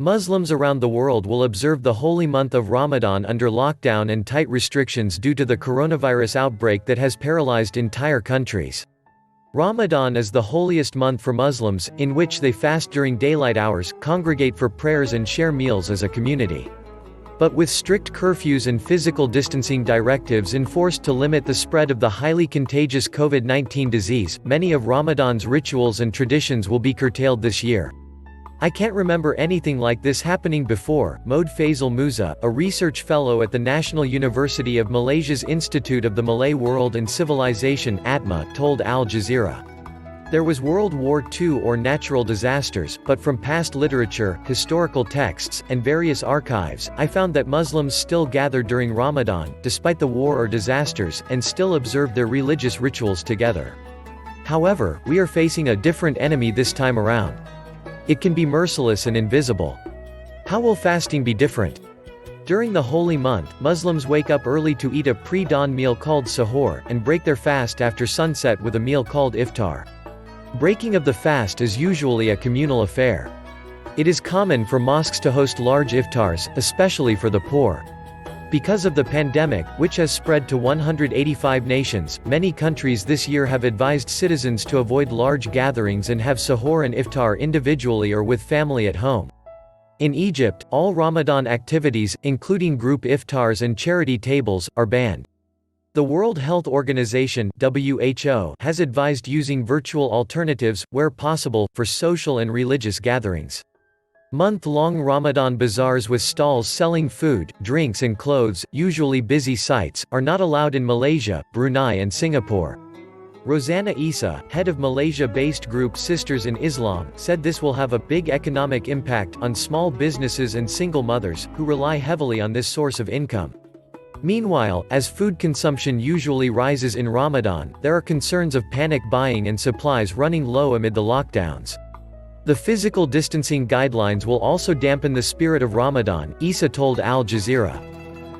Muslims around the world will observe the holy month of Ramadan under lockdown and tight restrictions due to the coronavirus outbreak that has paralyzed entire countries. Ramadan is the holiest month for Muslims, in which they fast during daylight hours, congregate for prayers and share meals as a community. But with strict curfews and physical distancing directives enforced to limit the spread of the highly contagious COVID-19 disease, many of Ramadan's rituals and traditions will be curtailed this year. I can't remember anything like this happening before, Mohd Faisal Musa, a research fellow at the National University of Malaysia's Institute of the Malay World and Civilization (ATMA), told Al Jazeera. There was World War II or natural disasters, but from past literature, historical texts, and various archives, I found that Muslims still gathered during Ramadan, despite the war or disasters, and still observed their religious rituals together. However, we are facing a different enemy this time around. It can be merciless and invisible. How will fasting be different? During the holy month, Muslims wake up early to eat a pre-dawn meal called sahur, and break their fast after sunset with a meal called iftar. Breaking of the fast is usually a communal affair. It is common for mosques to host large iftars, especially for the poor. Because of the pandemic, which has spread to 185 nations, many countries this year have advised citizens to avoid large gatherings and have sahur and iftar individually or with family at home. In Egypt, all Ramadan activities, including group iftars and charity tables, are banned. The World Health Organization (WHO) has advised using virtual alternatives, where possible, for social and religious gatherings. Month-long Ramadan bazaars with stalls selling food, drinks and clothes, usually busy sites, are not allowed in Malaysia, Brunei and Singapore. Rosanna Isa, head of Malaysia-based group Sisters in Islam, said this will have a big economic impact on small businesses and single mothers, who rely heavily on this source of income. Meanwhile, as food consumption usually rises in Ramadan, there are concerns of panic buying and supplies running low amid the lockdowns. The physical distancing guidelines will also dampen the spirit of Ramadan, Isa told Al Jazeera.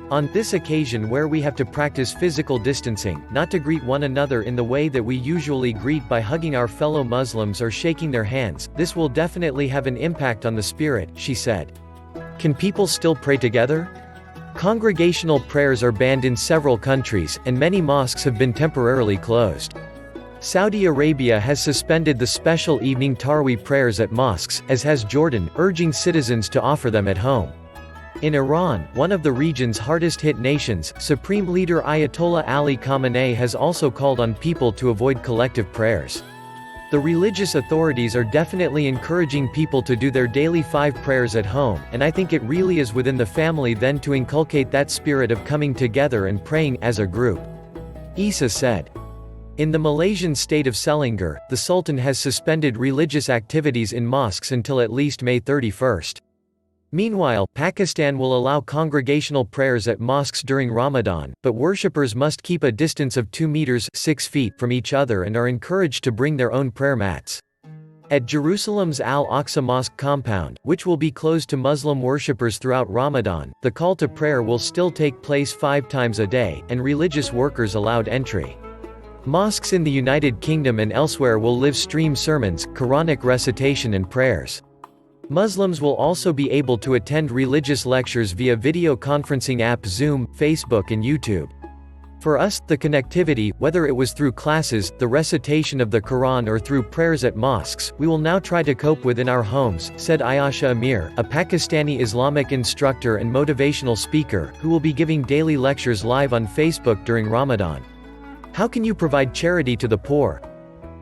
On this occasion where we have to practice physical distancing, not to greet one another in the way that we usually greet by hugging our fellow Muslims or shaking their hands, this will definitely have an impact on the spirit, she said. Can people still pray together? Congregational prayers are banned in several countries, and many mosques have been temporarily closed. Saudi Arabia has suspended the special evening Tarawih prayers at mosques, as has Jordan, urging citizens to offer them at home. In Iran, one of the region's hardest-hit nations, Supreme Leader Ayatollah Ali Khamenei has also called on people to avoid collective prayers. The religious authorities are definitely encouraging people to do their daily 5 prayers at home, and I think it really is within the family then to inculcate that spirit of coming together and praying as a group. Isa said. In the Malaysian state of Selangor, the Sultan has suspended religious activities in mosques until at least May 31st. Meanwhile, Pakistan will allow congregational prayers at mosques during Ramadan, but worshippers must keep a distance of 2 meters (6 feet) from each other and are encouraged to bring their own prayer mats. At Jerusalem's Al-Aqsa Mosque compound, which will be closed to Muslim worshippers throughout Ramadan, the call to prayer will still take place 5 times a day, and religious workers allowed entry. Mosques in the United Kingdom and elsewhere will live stream sermons, Quranic recitation and prayers. Muslims will also be able to attend religious lectures via video conferencing app Zoom, Facebook and YouTube. For us, the connectivity, whether it was through classes, the recitation of the Quran or through prayers at mosques, we will now try to cope with in our homes, said Ayasha Amir, a Pakistani Islamic instructor and motivational speaker, who will be giving daily lectures live on Facebook during Ramadan. How can you provide charity to the poor?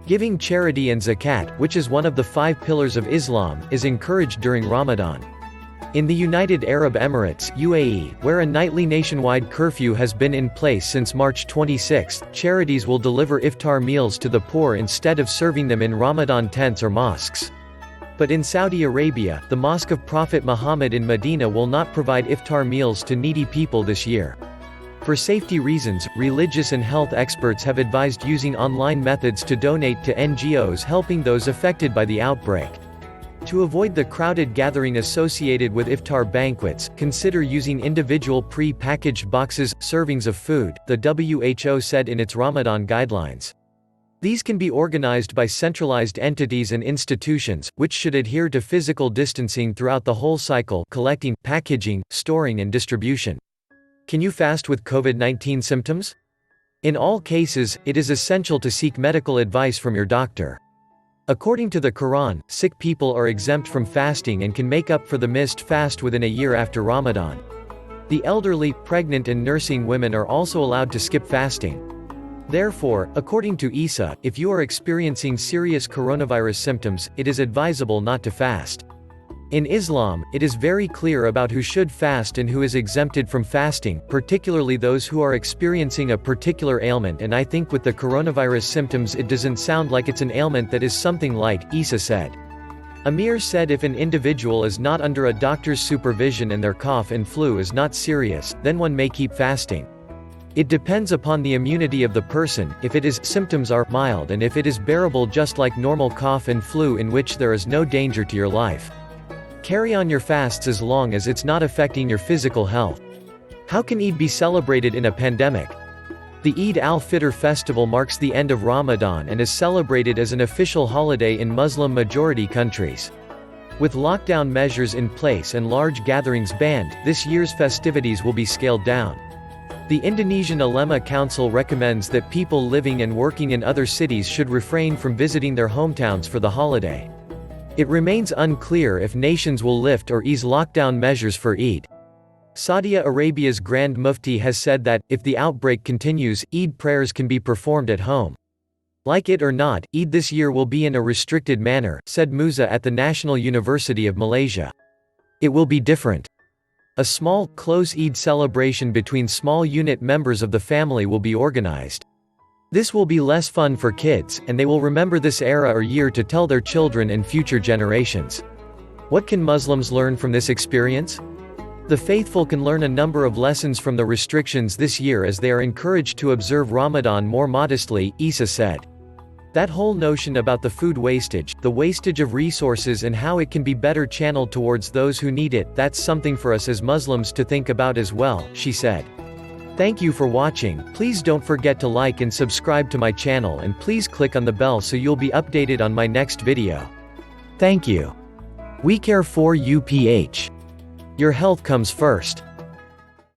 Giving charity and zakat, which is one of the 5 pillars of Islam, is encouraged during Ramadan. In the United Arab Emirates (UAE), where a nightly nationwide curfew has been in place since March 26, charities will deliver iftar meals to the poor instead of serving them in Ramadan tents or mosques. But in Saudi Arabia, the Mosque of Prophet Muhammad in Medina will not provide iftar meals to needy people this year. For safety reasons, religious and health experts have advised using online methods to donate to NGOs helping those affected by the outbreak. To avoid the crowded gathering associated with iftar banquets, consider using individual pre-packaged boxes, servings of food, the WHO said in its Ramadan guidelines. These can be organized by centralized entities and institutions, which should adhere to physical distancing throughout the whole cycle: collecting, packaging, storing and distribution. Can you fast with COVID-19 symptoms? In all cases, it is essential to seek medical advice from your doctor. According to the Quran, sick people are exempt from fasting and can make up for the missed fast within a year after Ramadan. The elderly, pregnant and nursing women are also allowed to skip fasting. Therefore, according to Isa, if you are experiencing serious coronavirus symptoms, it is advisable not to fast. In Islam, it is very clear about who should fast and who is exempted from fasting, particularly those who are experiencing a particular ailment, and I think with the coronavirus symptoms it doesn't sound like it's an ailment that is something light, Isa said. Amir said if an individual is not under a doctor's supervision and their cough and flu is not serious, then one may keep fasting. It depends upon the immunity of the person, if it is, symptoms are mild, and if it is bearable just like normal cough and flu in which there is no danger to your life. Carry on your fasts as long as it's not affecting your physical health. How can Eid be celebrated in a pandemic? The Eid al-Fitr festival marks the end of Ramadan and is celebrated as an official holiday in Muslim-majority countries. With lockdown measures in place and large gatherings banned, this year's festivities will be scaled down. The Indonesian Ulema Council recommends that people living and working in other cities should refrain from visiting their hometowns for the holiday. It remains unclear if nations will lift or ease lockdown measures for Eid. Saudi Arabia's Grand Mufti has said that, if the outbreak continues, Eid prayers can be performed at home. Like it or not, Eid this year will be in a restricted manner, said Musa at the National University of Malaysia. It will be different. A small, close Eid celebration between small unit members of the family will be organized. This will be less fun for kids, and they will remember this era or year to tell their children and future generations. What can Muslims learn from this experience? The faithful can learn a number of lessons from the restrictions this year as they are encouraged to observe Ramadan more modestly, Isa said. That whole notion about the food wastage, the wastage of resources and how it can be better channeled towards those who need it, that's something for us as Muslims to think about as well, she said. Thank you for watching. Please don't forget to like and subscribe to my channel, and please click on the bell so you'll be updated on my next video. Thank you. WeCare for UPH. Your health comes first.